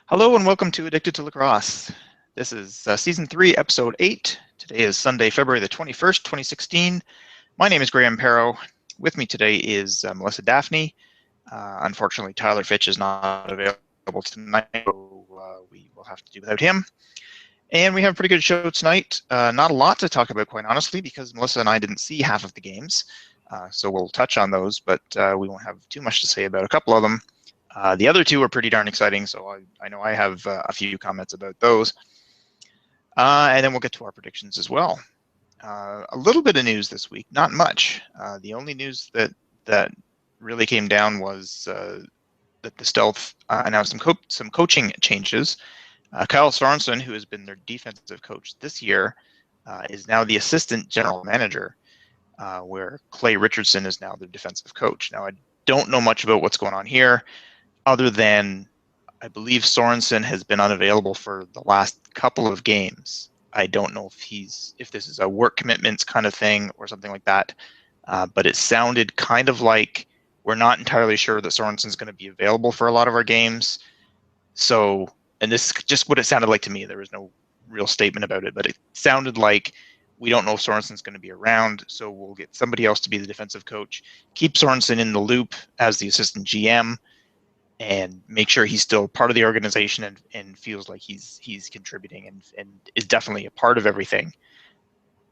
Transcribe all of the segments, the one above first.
Hello and welcome to Addicted to Lacrosse. This is Season 3, Episode 8. Today is Sunday, February the 21st, 2016. My name is Graham Perro. With me today is Melissa Daphne. Unfortunately, Tyler Fitch is not available tonight, so we will have to do without him. And we have a pretty good show tonight. Not a lot to talk about, quite honestly, because Melissa and I didn't see half of the games. So we'll touch on those, but we won't have too much to say about a couple of them. The other two are pretty darn exciting, so I know I have a few comments about those. And then we'll get to our predictions as well. A little bit of news this week, not much. The only news that really came down was that the Stealth announced some coaching changes. Kyle Sorensen, who has been their defensive coach this year, is now the assistant general manager, where Clay Richardson is now the defensive coach. Now, I don't know much about what's going on here, other than I believe Sorensen has been unavailable for the last couple of games. I don't know if this is a work commitments kind of thing or something like that, but it sounded kind of like we're not entirely sure that Sorensen's going to be available for a lot of our games. So, and this is just what it sounded like to me. There was no real statement about it, but it sounded like we don't know if Sorensen's going to be around, so we'll get somebody else to be the defensive coach, keep Sorensen in the loop as the assistant GM, and make sure he's still part of the organization and feels like he's contributing and is definitely a part of everything.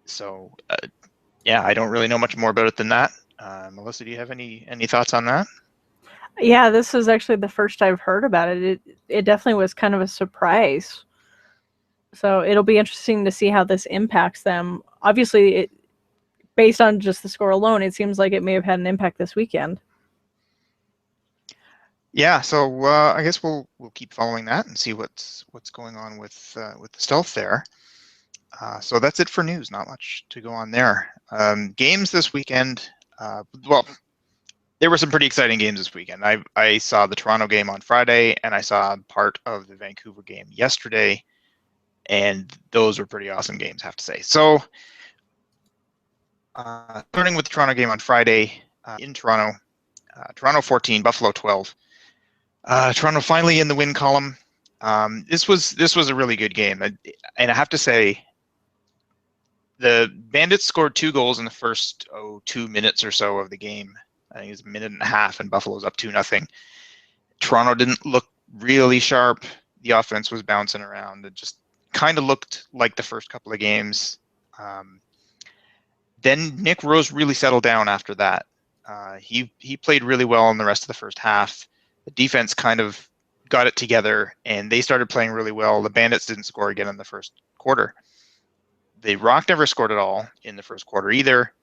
So, yeah, I don't really know much more about it than that. Melissa, do you have any thoughts on that? Yeah, this is actually the first I've heard about it. It definitely was kind of a surprise. So it'll be interesting to see how this impacts them. Obviously, based on just the score alone, it seems like it may have had an impact this weekend. Yeah, so I guess we'll keep following that and see what's going on with the Stealth there. So that's it for news. Not much to go on there. Games this weekend. Well, there were some pretty exciting games this weekend. I saw the Toronto game on Friday, and I saw part of the Vancouver game yesterday, and those were pretty awesome games, I have to say. So, starting with the Toronto game on Friday in Toronto, Toronto 14, Buffalo 12. Toronto finally in the win column. This was a really good game, and I have to say, the Bandits scored 2 goals in the first 2 minutes or so of the game. I think it was a minute and a half, and Buffalo's up 2-0. Toronto didn't look really sharp. The offense was bouncing around. It just kind of looked like the first couple of games. Then Nick Rose really settled down after that. He played really well in the rest of the first half. The defense kind of got it together, and they started playing really well. The Bandits didn't score again in the first quarter. The Rock never scored at all in the first quarter either.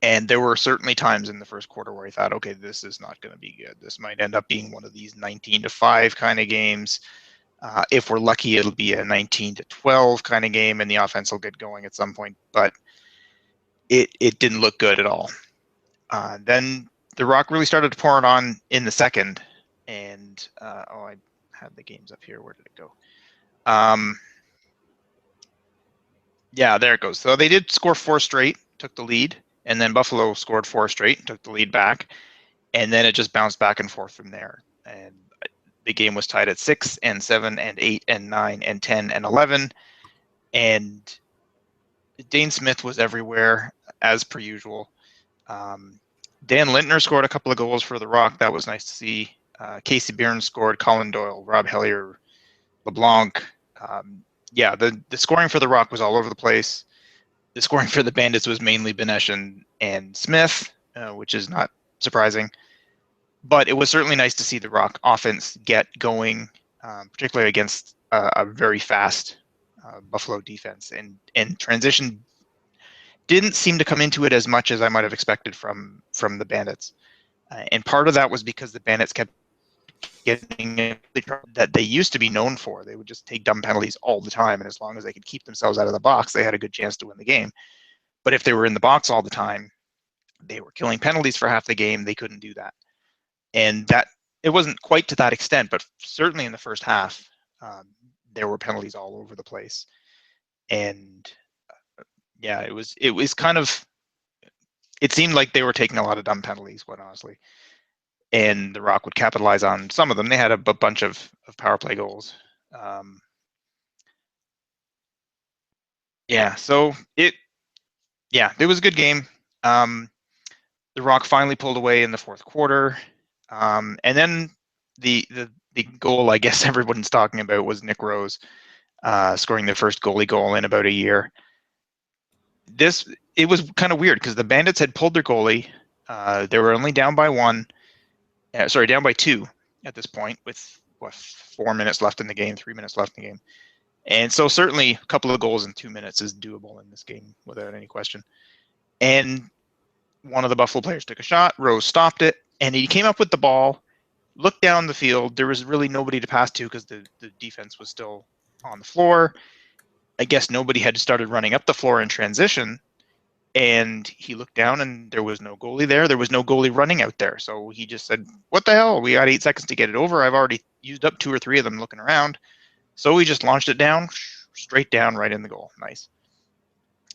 And there were certainly times in the first quarter where I thought, okay, this is not going to be good. This might end up being one of these 19-5 kind of games. If we're lucky, it'll be a 19-12 kind of game, and the offense will get going at some point. But it didn't look good at all. Then the Rock really started to pour it on in the second. And, I had the games up here. Where did it go? Yeah, there it goes. So they did score 4 straight, took the lead. And then Buffalo scored 4 straight, took the lead back, and then it just bounced back and forth from there. And the game was tied at 6 and 7 and 8 and 9 and 10 and 11. And Dane Smith was everywhere, as per usual. Dan Lintner scored a couple of goals for the Rock. That was nice to see. Casey Byrne scored, Colin Doyle, Rob Hellier, LeBlanc. Yeah, the scoring for the Rock was all over the place. The scoring for the Bandits was mainly Benesh and Smith, which is not surprising. But it was certainly nice to see the Rock offense get going, particularly against a very fast Buffalo defense. And transition didn't seem to come into it as much as I might have expected from the Bandits. And part of that was because the Bandits kept getting that they used to be known for. They would just take dumb penalties all the time, and as long as they could keep themselves out of the box, they had a good chance to win the game. But if they were in the box all the time, they were killing penalties for half the game. They couldn't do that. And that it wasn't quite to that extent, but certainly in the first half, there were penalties all over the place. And yeah, it was kind of, it seemed like they were taking a lot of dumb penalties, quite honestly. and the Rock would capitalize on some of them. They had a bunch of power play goals. So it was a good game. The Rock finally pulled away in the fourth quarter, and then the goal I guess everyone's talking about was Nick Rose scoring their first goalie goal in about a year. It was kind of weird because the Bandits had pulled their goalie. They were only down by down by 2 at this point, with 4 minutes left in the game, 3 minutes left in the game. And so certainly a couple of goals in 2 minutes is doable in this game without any question. And one of the Buffalo players took a shot, Rose stopped it, and he came up with the ball, looked down the field. There was really nobody to pass to because the defense was still on the floor. I guess nobody had started running up the floor in transition, and he looked down and there was no goalie there. There was no goalie running out there. So he just said, what the hell? We got 8 seconds to get it over. I've already used up 2 or 3 of them looking around. So he just launched it down, straight down, right in the goal. Nice.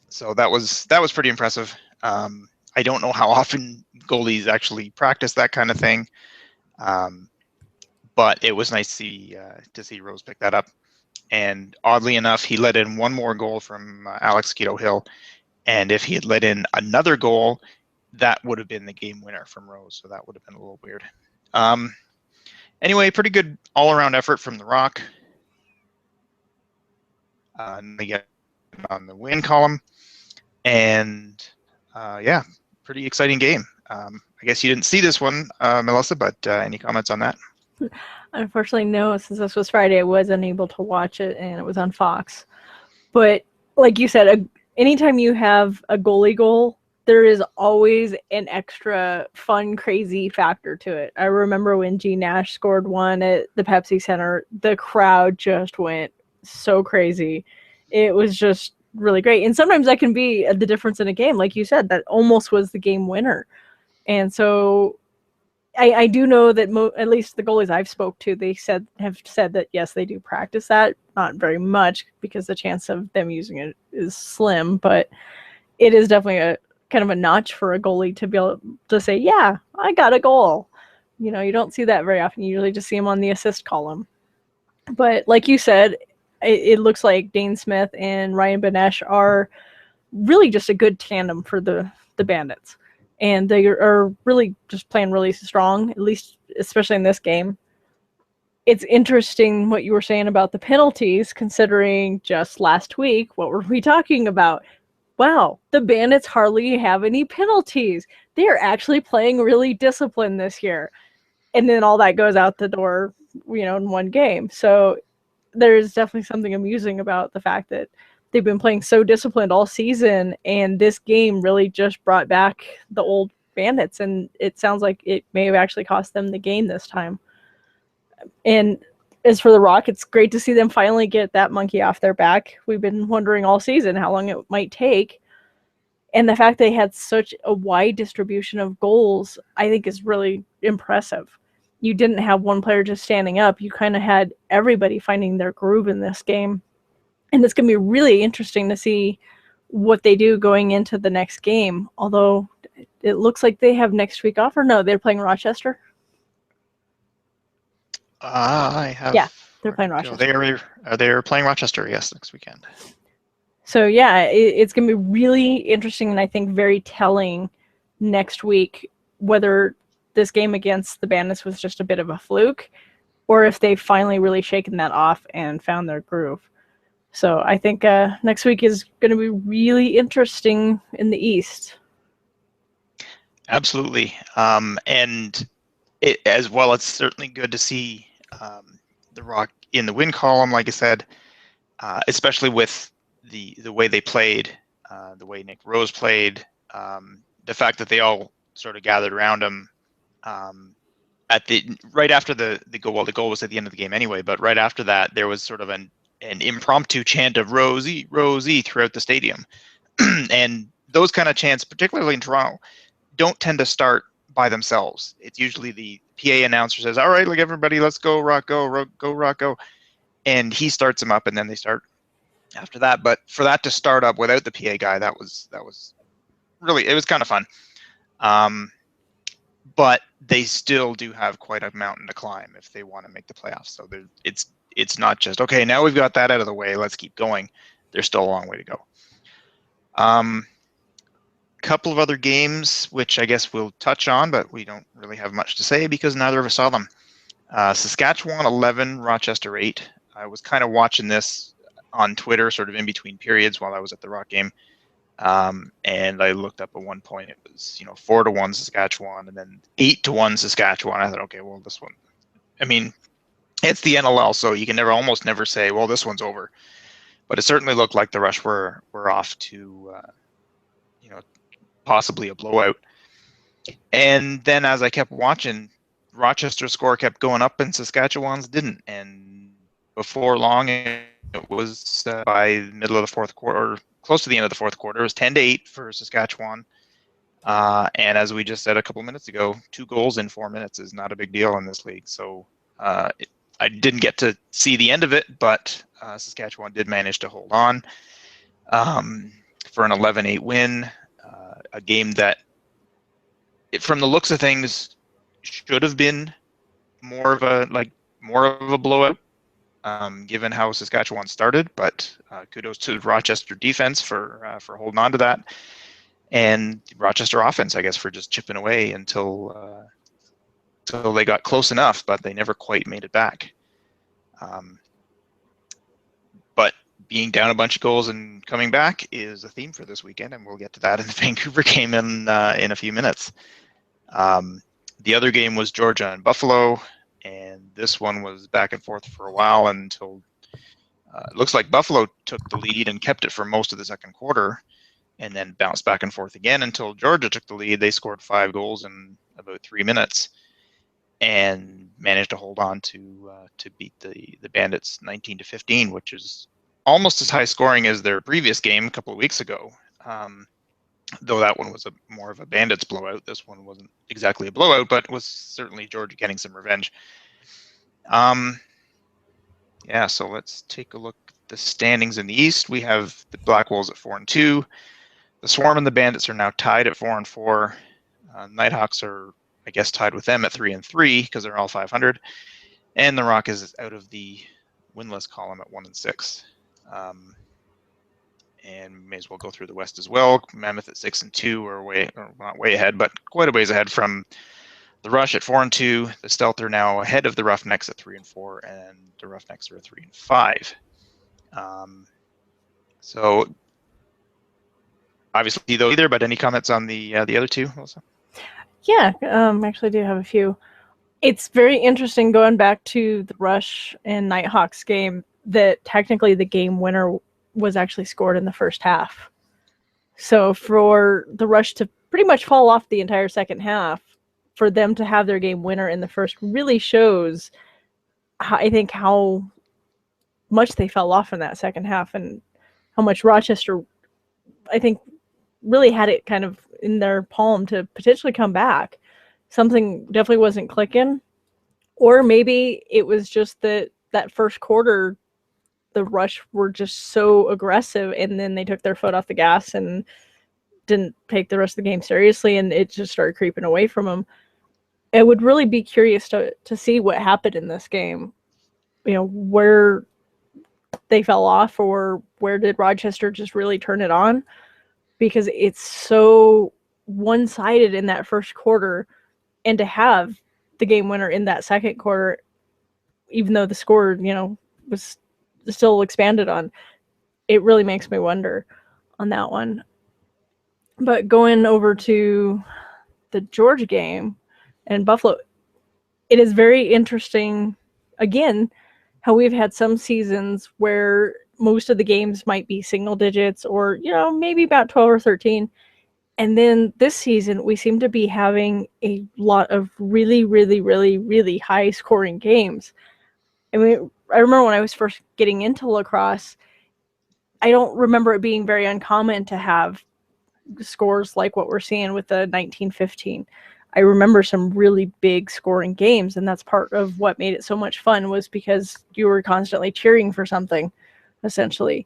So that was pretty impressive. I don't know how often goalies actually practice that kind of thing, but it was nice to see Rose pick that up. And oddly enough, he let in one more goal from Alex Keto Hill. And if he had let in another goal, that would have been the game winner from Rose. So that would have been a little weird. Anyway, pretty good all-around effort from the Rock. They get on the win column. And pretty exciting game. I guess you didn't see this one, Melissa, but any comments on that? Unfortunately, no. Since this was Friday, I was unable to watch it, and it was on Fox. But like you said, anytime you have a goalie goal, there is always an extra fun, crazy factor to it. I remember when G. Nash scored one at the Pepsi Center, the crowd just went so crazy. It was just really great. And sometimes that can be the difference in a game. Like you said, that almost was the game winner. And so I do know that at least the goalies I've spoke to, have said that yes, they do practice that, not very much because the chance of them using it is slim, but it is definitely a kind of a notch for a goalie to be able to say, yeah, I got a goal. You know, you don't see that very often. You usually just see him on the assist column. But like you said, it looks like Dane Smith and Ryan Benesh are really just a good tandem for the Bandits. And they are really just playing really strong, at least especially in this game. It's interesting what you were saying about the penalties, considering just last week, what were we talking about? Wow, the Bandits hardly have any penalties. They are actually playing really disciplined this year. And then all that goes out the door, in one game. So there's definitely something amusing about the fact that they've been playing so disciplined all season, and this game really just brought back the old Bandits, and it sounds like it may have actually cost them the game this time. And as for the Rock, it's great to see them finally get that monkey off their back. We've been wondering all season how long it might take, and the fact they had such a wide distribution of goals, I think, is really impressive. You didn't have one player just standing up. You kind of had everybody finding their groove in this game. And it's going to be really interesting to see what they do going into the next game. Although it looks like they have next week off. Or no, they're playing Rochester. Yeah, they're playing Rochester. They're playing Rochester, yes, next weekend. So yeah, it's going to be really interesting, and I think very telling next week whether this game against the Bandits was just a bit of a fluke, or if they've finally really shaken that off and found their groove. So I think next week is going to be really interesting in the East. Absolutely. And as well, it's certainly good to see the Rock in the win column, like I said, especially with the way they played, the way Nick Rose played, the fact that they all sort of gathered around him right after the goal. Well, the goal was at the end of the game anyway, but right after that, there was sort of an impromptu chant of Rosie, Rosie throughout the stadium. And those kind of chants, particularly in Toronto, don't tend to start by themselves. It's usually the PA announcer says, all right, like everybody, let's go, Rock, go, go, Rock, go. And he starts them up, and then they start after that. But for that to start up without the PA guy, that was really, it was kind of fun. but they still do have quite a mountain to climb if they want to make the playoffs. So it's not just, okay, now we've got that out of the way, let's keep going. There's still a long way to go. Couple of other games, which I guess we'll touch on, but we don't really have much to say because neither of us saw them. Saskatchewan 11, Rochester 8. I was kind of watching this on Twitter, sort of in between periods while I was at the Rock game. And I looked up at one point, it was 4-1 Saskatchewan, and then 8-1 Saskatchewan. I thought, okay, well, this one, I mean, it's the NLL, so you can almost never say, well, this one's over. But it certainly looked like the Rush were off to, possibly a blowout. And then as I kept watching, Rochester's score kept going up and Saskatchewan's didn't. And before long, it was by middle of the fourth quarter, close to the end of the fourth quarter, it was 10-8 for Saskatchewan. And as we just said a couple minutes ago, 2 goals in 4 minutes is not a big deal in this league. So I didn't get to see the end of it, but Saskatchewan did manage to hold on for an 11-8 win. A game that, from the looks of things, should have been more of a blowout, given how Saskatchewan started. But kudos to the Rochester defense for holding on to that, and Rochester offense, I guess, for just chipping away until they got close enough, but they never quite made it back. But being down a bunch of goals and coming back is a theme for this weekend, and we'll get to that in the Vancouver game in a few minutes. The other game was Georgia and Buffalo, and this one was back and forth for a while until it looks like Buffalo took the lead and kept it for most of the second quarter, and then bounced back and forth again until Georgia took the lead. They scored 5 goals in about 3 minutes and managed to hold on to beat the Bandits 19-15, which is almost as high scoring as their previous game a couple of weeks ago. Though that one was more of a Bandits blowout. This one wasn't exactly a blowout, but was certainly Georgia getting some revenge. So let's take a look at the standings in the East. We have the Black Wolves at 4-2. The Swarm and the Bandits are now tied at 4-4. Knighthawks are, I guess, tied with them at 3-3 because they're all 500. And the Rock is out of the winless column at 1-6. And may as well go through the West as well. Mammoth at 6-2 are not way ahead, but quite a ways ahead from the Rush at 4-2. The Stealth are now ahead of the Roughnecks at 3-4, and the Roughnecks are at 3-5. So obviously though either, but any comments on the other two, Melissa? Yeah, actually I do have a few. It's very interesting going back to the Rush and Nighthawks game that technically the game winner was actually scored in the first half. So for the Rush to pretty much fall off the entire second half, for them to have their game winner in the first really shows, I think, how much they fell off in that second half and how much Rochester, I think, really had it kind of in their palm to potentially come back. Something definitely wasn't clicking. Or maybe it was just that first quarter, the Rush were just so aggressive, and then they took their foot off the gas and didn't take the rest of the game seriously, and it just started creeping away from them. I would really be curious to see what happened in this game. Where they fell off, or where did Rochester just really turn it on? Because it's so one-sided in that first quarter, and to have the game winner in that second quarter, even though the score, was still expanded on, it really makes me wonder on that one. But going over to the Georgia game and Buffalo, it is very interesting, again, how we've had some seasons where most of the games might be single digits or, maybe about 12 or 13. And then this season, we seem to be having a lot of really, really, really, really high scoring games. I mean, I remember when I was first getting into lacrosse, I don't remember it being very uncommon to have scores like what we're seeing with the 1915. I remember some really big scoring games, and that's part of what made it so much fun, was because you were constantly cheering for something, essentially.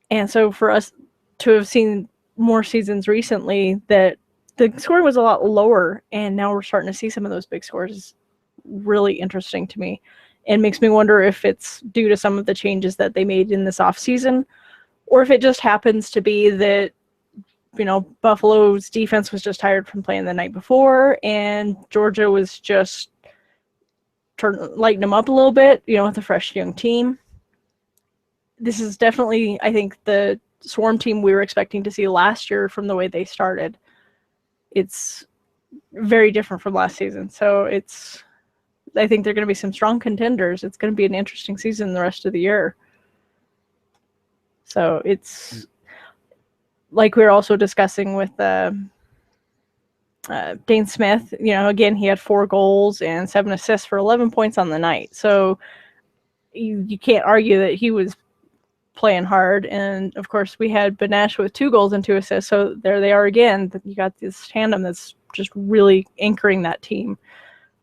And so for us to have seen more seasons recently that the scoring was a lot lower, and now we're starting to see some of those big scores. Is really interesting to me, and makes me wonder if it's due to some of the changes that they made in this off season, or if it just happens to be that, you know, Buffalo's defense was just tired from playing the night before, and Georgia was just lighten them up a little bit, you know, with a fresh young team. This is definitely, I think, the Swarm team we were expecting to see last year from the way they started. It's very different from last season. So I think they're going to be some strong contenders. It's going to be an interesting season the rest of the year. So it's like we were also discussing with Dane Smith, you know, again, he had 4 goals and 7 assists for 11 points on the night. So you can't argue that he was playing hard. And of course, we had Benesh with 2 goals and 2 assists. So there they are again. You got this tandem that's just really anchoring that team.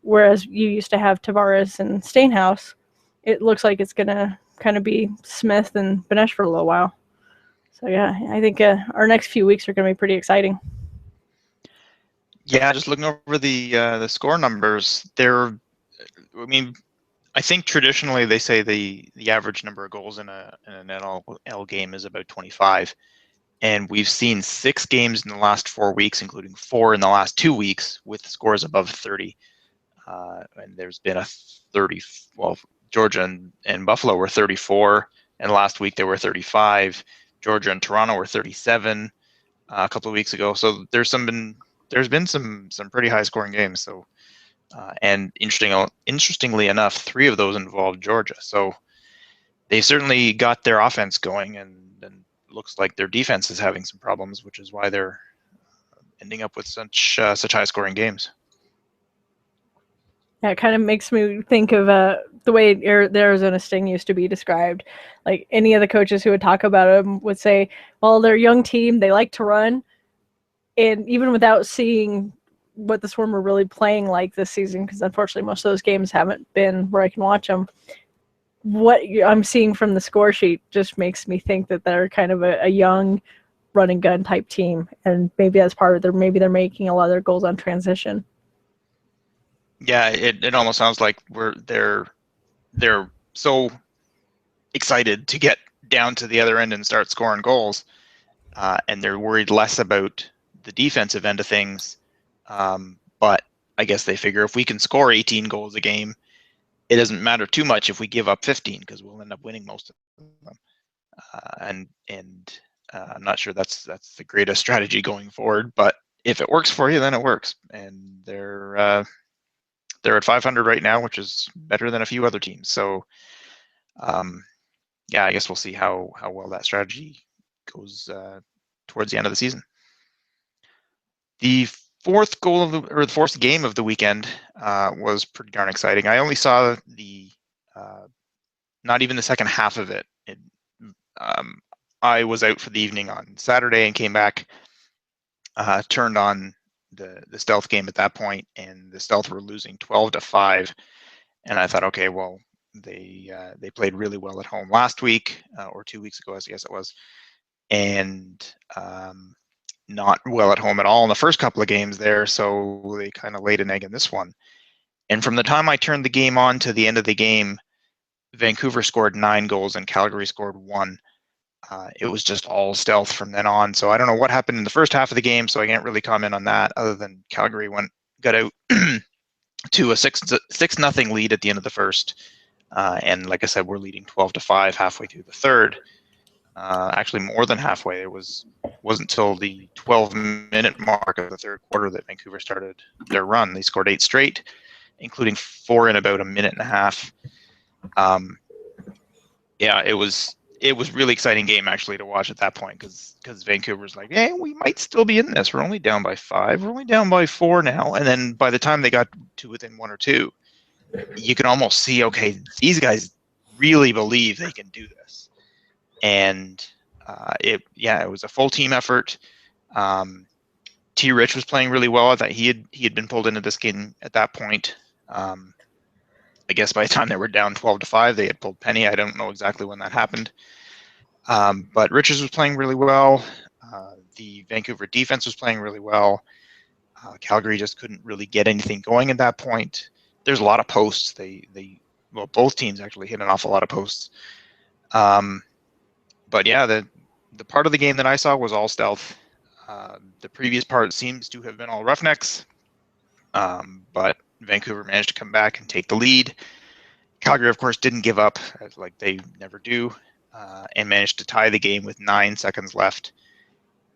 Whereas you used to have Tavares and Steinhaus, it looks like it's going to kind of be Smith and Benesh for a little while. So yeah, I think our next few weeks are going to be pretty exciting. Yeah, just looking over the score numbers, I think traditionally they say the average number of goals in an NL game is about 25, and we've seen 6 games in the last 4 weeks, including 4 in the last 2 weeks, with scores above 30. And there's been a 30. Well, Georgia and Buffalo were 34, and last week they were 35. Georgia and Toronto were 37 a couple of weeks ago. So there's been some pretty high scoring games. So. And interestingly enough, 3 of those involved Georgia. So they certainly got their offense going, and looks like their defense is having some problems, which is why they're ending up with such high-scoring games. Yeah, it kind of makes me think of the way the Arizona Sting used to be described. Like any of the coaches who would talk about them would say, well, they're a young team, they like to run. And even without seeing what the Swarm are really playing like this season, because unfortunately most of those games haven't been where I can watch them, what I'm seeing from the score sheet just makes me think that they're kind of a young run and gun type team, and maybe that's part of maybe they're making a lot of their goals on transition. Yeah, it almost sounds like they're so excited to get down to the other end and start scoring goals, and they're worried less about the defensive end of things. But I guess they figure if we can score 18 goals a game, it doesn't matter too much if we give up 15, because we'll end up winning most of them. I'm not sure that's the greatest strategy going forward, but if it works for you, then it works. And they're at 500 right now, which is better than a few other teams. So, yeah, I guess we'll see how well that strategy goes towards the end of the season. The fourth game of the weekend was pretty darn exciting. I only saw not even the second half of it. I was out for the evening on Saturday and came back, turned on the Stealth game at that point, and the Stealth were losing 12-5. And I thought, okay, well, they played really well at home last week, or 2 weeks ago, I guess it was, and not well at home at all in the first couple of games there, so they kind of laid an egg in this one. And from the time I turned the game on to the end of the game, Vancouver scored 9 goals and Calgary scored 1. It was just all Stealth from then on. So I don't know what happened in the first half of the game, so I can't really comment on that, other than Calgary got out to a 6-0 lead at the end of the first. And like I said, we're leading 12-5 halfway through the third. Actually, more than halfway. It wasn't until the 12-minute mark of the third quarter that Vancouver started their run. They scored 8 straight, including 4 in about a minute and a half. Yeah, it was really exciting game actually to watch at that point, because Vancouver's like, hey, we might still be in this. We're only down by 5. We're only down by 4 now. And then by the time they got to within 1 or 2, you can almost see, okay, these guys really believe they can do this. And it was a full team effort. T. Rich was playing really well. I thought he had been pulled into this game at that point. I guess by the time they were down 12-5, they had pulled Penny. I don't know exactly when that happened. But Richards was playing really well. The Vancouver defense was playing really well. Calgary just couldn't really get anything going at that point. There's a lot of posts. Well, both teams actually hit an awful lot of posts. But yeah, the part of the game that I saw was all stealth. The previous part seems to have been all roughnecks, but Vancouver managed to come back and take the lead. Calgary, of course, didn't give up, like they never do, and managed to tie the game with 9 seconds left.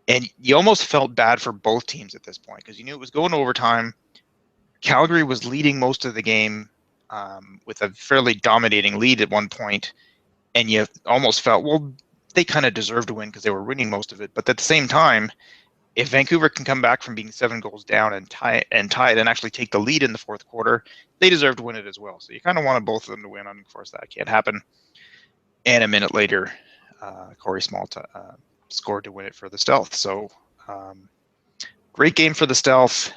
And you almost felt bad for both teams at this point because you knew it was going to overtime. Calgary was leading most of the game with a fairly dominating lead at one point, and you almost felt, well, they kind of deserved to win because they were winning most of it. But at the same time, if Vancouver can come back from being 7 goals down and tie it and actually take the lead in the fourth quarter, they deserve to win it as well. So you kind of wanted both of them to win. Of course, that can't happen. And a minute later, Corey Small scored to win it for the Stealth. So great game for the Stealth.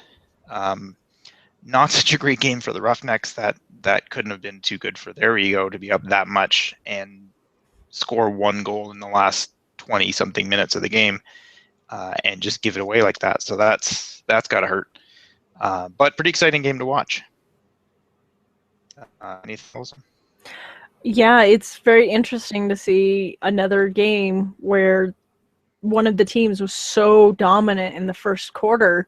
Not such a great game for the Roughnecks. That couldn't have been too good for their ego to be up that much and score 1 goal in the last 20-something minutes of the game and just give it away like that. So that's got to hurt. But pretty exciting game to watch. Anything else? Yeah, it's very interesting to see another game where one of the teams was so dominant in the first quarter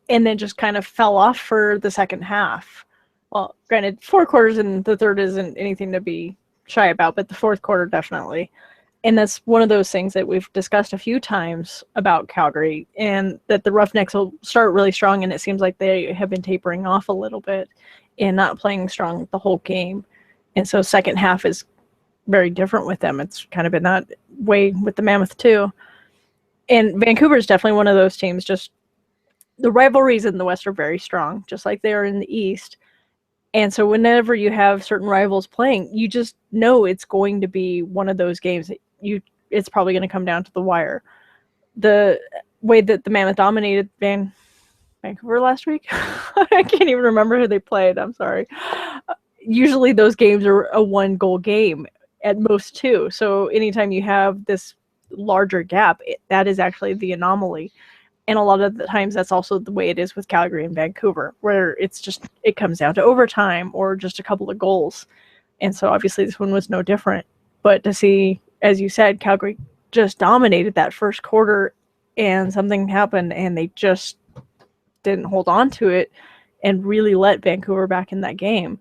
and then just kind of fell off for the second half. Well, granted, 4 quarters and the third isn't anything to be shy about, but the fourth quarter definitely. And that's one of those things that we've discussed a few times about Calgary, and that the Roughnecks will start really strong, and it seems like they have been tapering off a little bit and not playing strong the whole game. And so second half is very different with them. It's kind of been that way with the Mammoth too. And Vancouver is definitely one of those teams. Just the rivalries in the West are very strong, just like they are in the East. And so whenever you have certain rivals playing, you just know it's going to be one of those games that it's probably going to come down to the wire. The way that the Mammoth dominated Vancouver last week, I can't even remember who they played. I'm sorry. Usually those games are a 1-goal game, at most 2. So anytime you have this larger gap, that is actually the anomaly. And a lot of the times that's also the way it is with Calgary and Vancouver, where it comes down to overtime or just a couple of goals. And so obviously this one was no different. But to see, as you said, Calgary just dominated that first quarter and something happened and they just didn't hold on to it and really let Vancouver back in that game.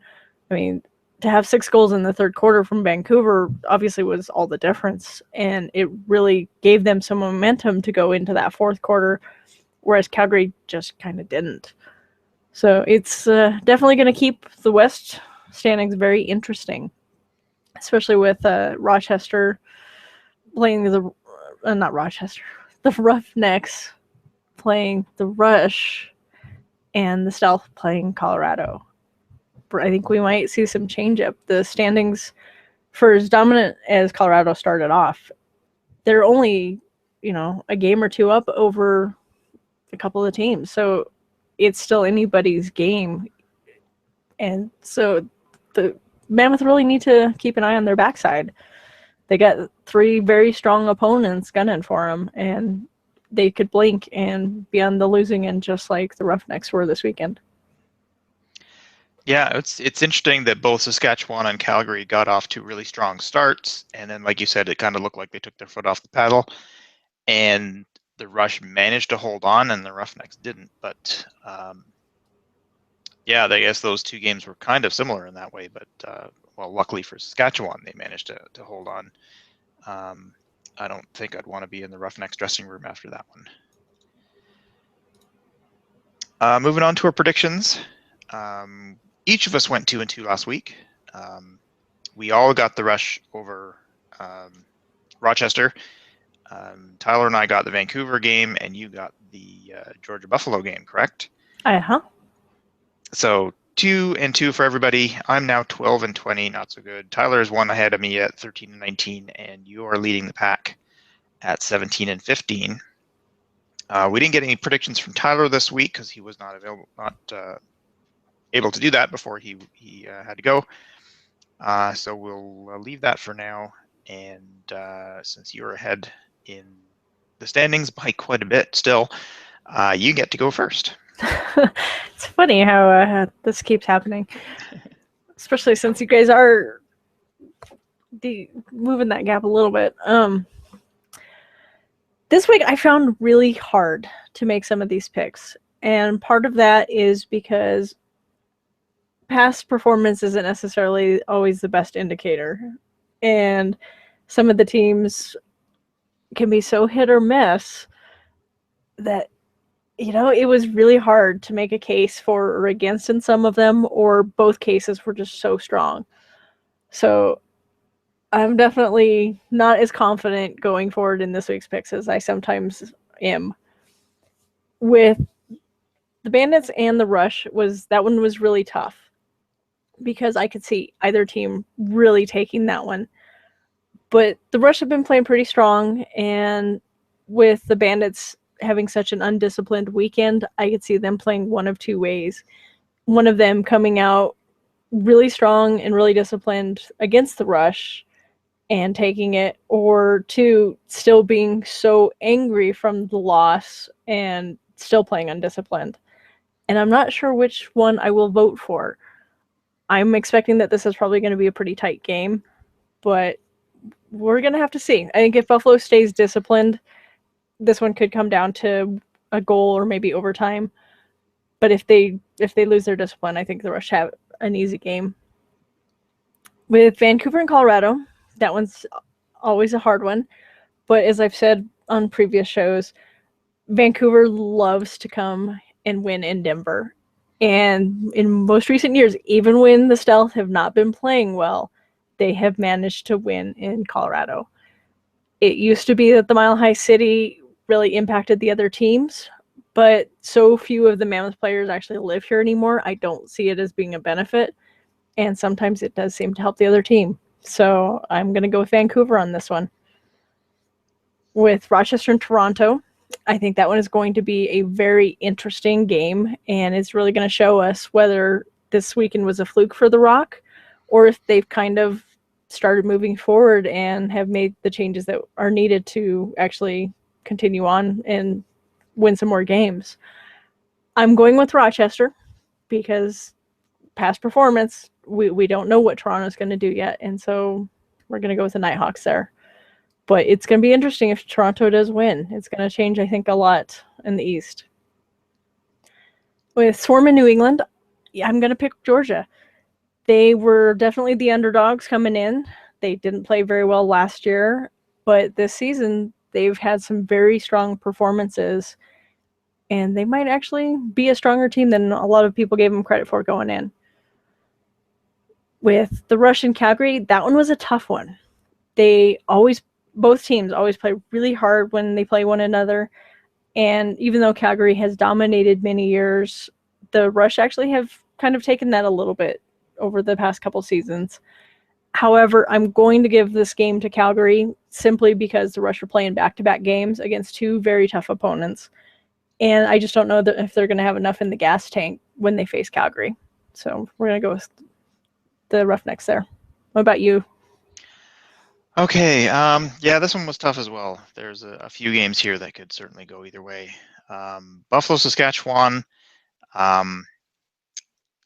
I mean, to have 6 goals in the third quarter from Vancouver obviously was all the difference, and it really gave them some momentum to go into that fourth quarter, whereas Calgary just kind of didn't. So it's definitely going to keep the West standings very interesting, especially with Rochester playing the Roughnecks playing the Rush, and the Stealth playing Colorado. I think we might see some change up. The standings, for as dominant as Colorado started off, they're only, a game or 2 up over a couple of teams. So it's still anybody's game. And so the Mammoth really need to keep an eye on their backside. They got 3 very strong opponents gunning for them, and they could blink and be on the losing end just like the Roughnecks were this weekend. Yeah, it's interesting that both Saskatchewan and Calgary got off to really strong starts, and then, like you said, it kind of looked like they took their foot off the pedal, and the Rush managed to hold on, and the Roughnecks didn't. But yeah, I guess those 2 games were kind of similar in that way. But well, luckily for Saskatchewan, they managed to hold on. I don't think I'd want to be in the Roughnecks dressing room after that one. Moving on to our predictions. Each of us went 2-2 last week. We all got the Rush over Rochester. Tyler and I got the Vancouver game, and you got the Georgia Buffalo game, correct? Uh-huh. So 2-2 for everybody. I'm now 12-20, not so good. Tyler is 1 ahead of me at 13-19, and you are leading the pack at 17-15. We didn't get any predictions from Tyler this week because he was not able to do that before he had to go. So we'll leave that for now. And since you're ahead in the standings by quite a bit still, You get to go first. It's funny how this keeps happening, especially since you guys are moving that gap a little bit. This week I found really hard to make some of these picks, and part of that is because past performance isn't necessarily always the best indicator, and some of the teams can be so hit or miss that it was really hard to make a case for or against in some of them, or both cases were just so strong. So I'm definitely not as confident going forward in this week's picks as I sometimes am. With the Bandits and the Rush, that one was really tough because I could see either team really taking that one. But the Rush have been playing pretty strong, and with the Bandits having such an undisciplined weekend, I could see them playing one of two ways. One of them coming out really strong and really disciplined against the Rush and taking it, or two, still being so angry from the loss and still playing undisciplined. And I'm not sure which one I will vote for. I'm expecting that this is probably going to be a pretty tight game, but we're going to have to see. I think if Buffalo stays disciplined, this one could come down to a goal or maybe overtime. But if they lose their discipline, I think the Rush have an easy game. With Vancouver and Colorado, that one's always a hard one. But as I've said on previous shows, Vancouver loves to come and win in Denver. And in most recent years, even when the Stealth have not been playing well, they have managed to win in Colorado. It used to be that the Mile High City really impacted the other teams, but so few of the Mammoth players actually live here anymore. I don't see it as being a benefit, and sometimes it does seem to help the other team. So I'm going to go with Vancouver on this one. With Rochester and Toronto, I think that one is going to be a very interesting game, and it's really going to show us whether this weekend was a fluke for the Rock or if they've kind of started moving forward and have made the changes that are needed to actually continue on and win some more games. I'm going with Rochester because past performance, we don't know what Toronto's going to do yet, and so we're going to go with the Knighthawks there. But it's going to be interesting if Toronto does win. It's going to change, I think, a lot in the East. With Swarm in New England, I'm going to pick Georgia. They were definitely the underdogs coming in. They didn't play very well last year, but this season they've had some very strong performances, and they might actually be a stronger team than a lot of people gave them credit for going in. With the Rush and Calgary, that one was a tough one. Both teams always play really hard when they play one another, and even though Calgary has dominated many years, the Rush actually have kind of taken that a little bit over the past couple seasons. However, I'm going to give this game to Calgary simply because the Rush are playing back-to-back games against two very tough opponents, and I just don't know if they're going to have enough in the gas tank when they face Calgary. So we're going to go with the Roughnecks there. What about you? Okay, yeah, this one was tough as well. There's a few games here that could certainly go either way. Buffalo, Saskatchewan.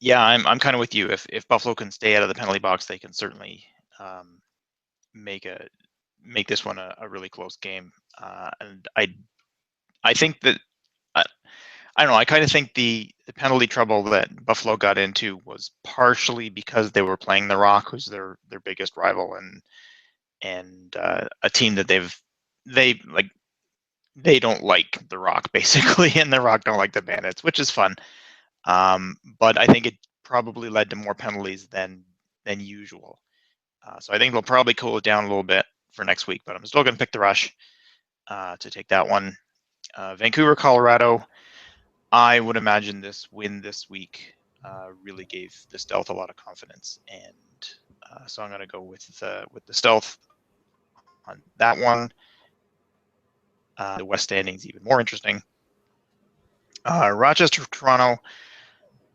Yeah, I'm kind of with you. If Buffalo can stay out of the penalty box, they can certainly make this one a really close game. And I think that I don't know. I kind of think the penalty trouble that Buffalo got into was partially because they were playing the Rock, who's their biggest rival, and a team that they don't like the Rock basically, and the Rock don't like the Bandits, which is fun. But I think it probably led to more penalties than usual. So I think they'll probably cool it down a little bit for next week, but I'm still going to pick the Rush to take that one. Vancouver, Colorado. I would imagine this win this week really gave the Stealth a lot of confidence, and so I'm going to go with the Stealth on that one. The West standings even more interesting. Rochester, Toronto.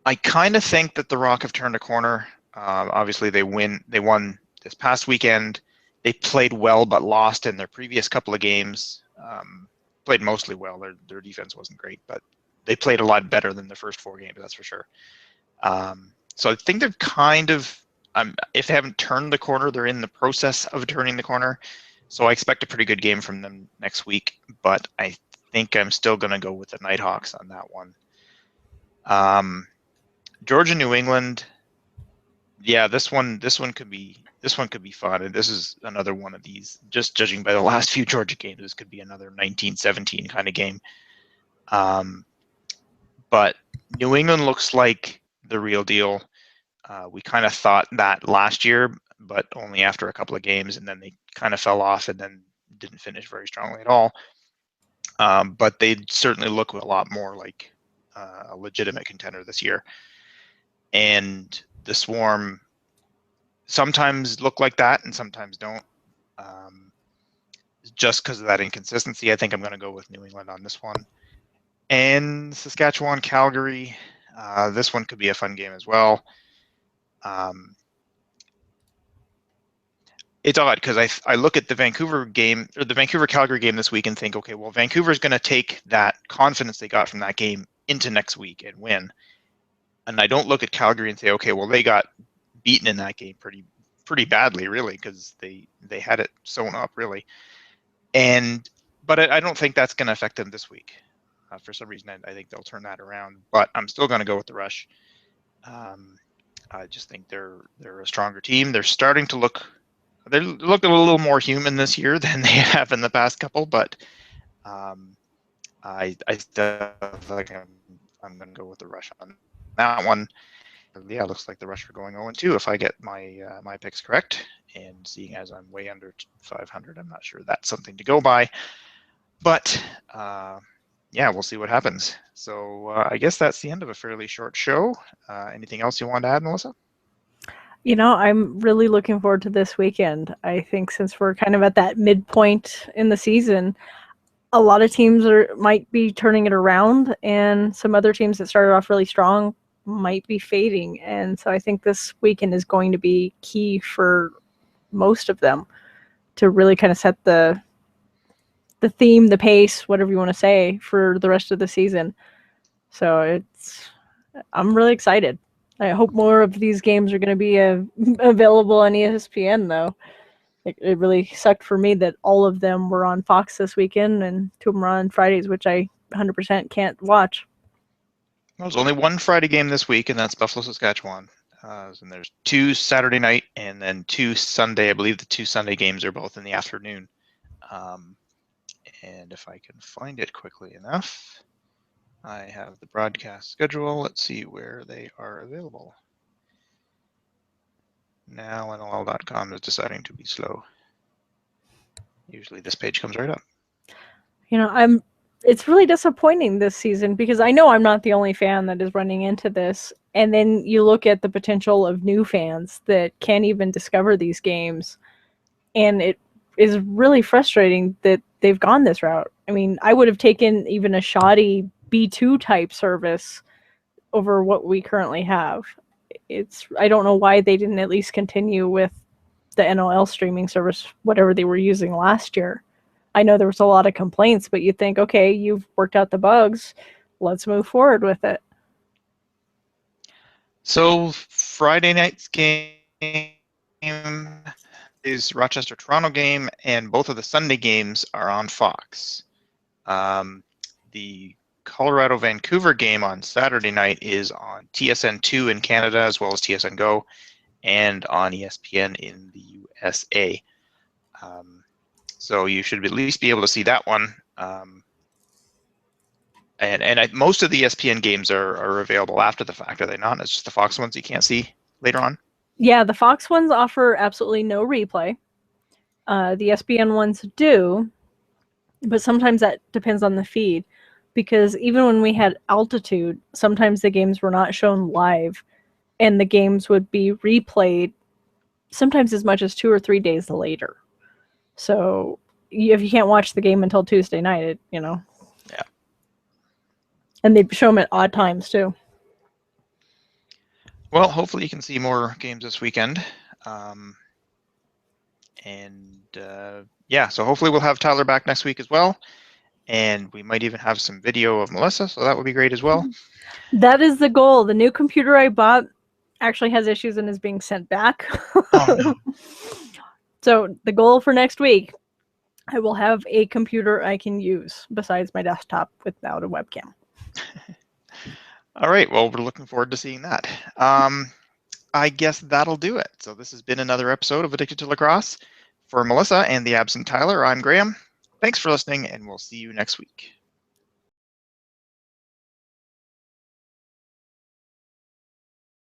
I kind of think that the Rock have turned a corner. Obviously, they won this past weekend. They played well but lost in their previous couple of games. played mostly well. Their defense wasn't great, but they played a lot better than the first 4 games, that's for sure. So I think they're kind of, if they haven't turned the corner, they're in the process of turning the corner. So I expect a pretty good game from them next week, but I think I'm still going to go with the Knighthawks on that one. Georgia, New England. Yeah, this one could be fun, and this is another one of these. Just judging by the last few Georgia games, this could be another 19-17 kind of game. But New England looks like the real deal. We kind of thought that last year, but only after a couple of games, and then they kind of fell off and then didn't finish very strongly at all. But they certainly look a lot more like a legitimate contender this year. And the Swarm sometimes look like that and sometimes don't. Just because of that inconsistency, I think I'm going to go with New England on this one. And Saskatchewan, Calgary, this one could be a fun game as well. It's odd because I look at the Vancouver game, or the Vancouver-Calgary game this week, and think, okay, well, Vancouver's going to take that confidence they got from that game into next week and win. And I don't look at Calgary and say, okay, well, they got beaten in that game pretty badly, really, because they had it sewn up, really. But I don't think that's going to affect them this week. For some reason, I think they'll turn that around. But I'm still going to go with the Rush. I just think they're a stronger team. They're starting to look a little more human this year than they have in the past couple. But I still think I'm going to go with the Rush on that one. Yeah, it looks like the Rush are going 0-2 if I get my picks correct. And seeing as I'm way under 500, I'm not sure that's something to go by. But yeah, we'll see what happens. So I guess that's the end of a fairly short show. Anything else you want to add, Melissa? I'm really looking forward to this weekend. I think since we're kind of at that midpoint in the season, a lot of teams might be turning it around, and some other teams that started off really strong might be fading. And so I think this weekend is going to be key for most of them to really kind of set the theme, the pace, whatever you want to say, for the rest of the season. So I'm really excited. I hope more of these games are going to be available on ESPN, though. It really sucked for me that all of them were on Fox this weekend and 2 of them were on Fridays, which I 100% can't watch. Well, there's only one Friday game this week, and that's Buffalo, Saskatchewan. And there's 2 Saturday night and then 2 Sunday. I believe the 2 Sunday games are both in the afternoon. And if I can find it quickly enough, I have the broadcast schedule. Let's see where they are available. Now NLL.com is deciding to be slow. Usually this page comes right up. It's really disappointing this season because I know I'm not the only fan that is running into this. And then you look at the potential of new fans that can't even discover these games. And it is really frustrating that they've gone this route. I mean, I would have taken even a shoddy B2 type service over what we currently have. I don't know why they didn't at least continue with the NLL streaming service, whatever they were using last year. I know there was a lot of complaints, but you think, okay, you've worked out the bugs. Let's move forward with it. So Friday night's game is Rochester-Toronto game, and both of the Sunday games are on Fox. The Colorado-Vancouver game on Saturday night is on TSN2 in Canada as well as TSN Go, and on ESPN in the USA. So you should at least be able to see that one. Most of the ESPN games are available after the fact, are they not? It's just the Fox ones you can't see later on? Yeah, the Fox ones offer absolutely no replay. The ESPN ones do, but sometimes that depends on the feed. Because even when we had Altitude, sometimes the games were not shown live, and the games would be replayed sometimes as much as 2 or 3 days later. So if you can't watch the game until Tuesday night, Yeah. And they show them at odd times too. Well, hopefully you can see more games this weekend. Yeah, so hopefully we'll have Tyler back next week as well. and we might even have some video of Melissa, so that would be great as well. That is the goal. The new computer I bought actually has issues and is being sent back. Oh, no. So the goal for next week, I will have a computer I can use besides my desktop without a webcam. All right, well, we're looking forward to seeing that. I guess that'll do it. So this has been another episode of Addicted to Lacrosse. For Melissa and the absent Tyler, I'm Graham. Thanks for listening, and we'll see you next week.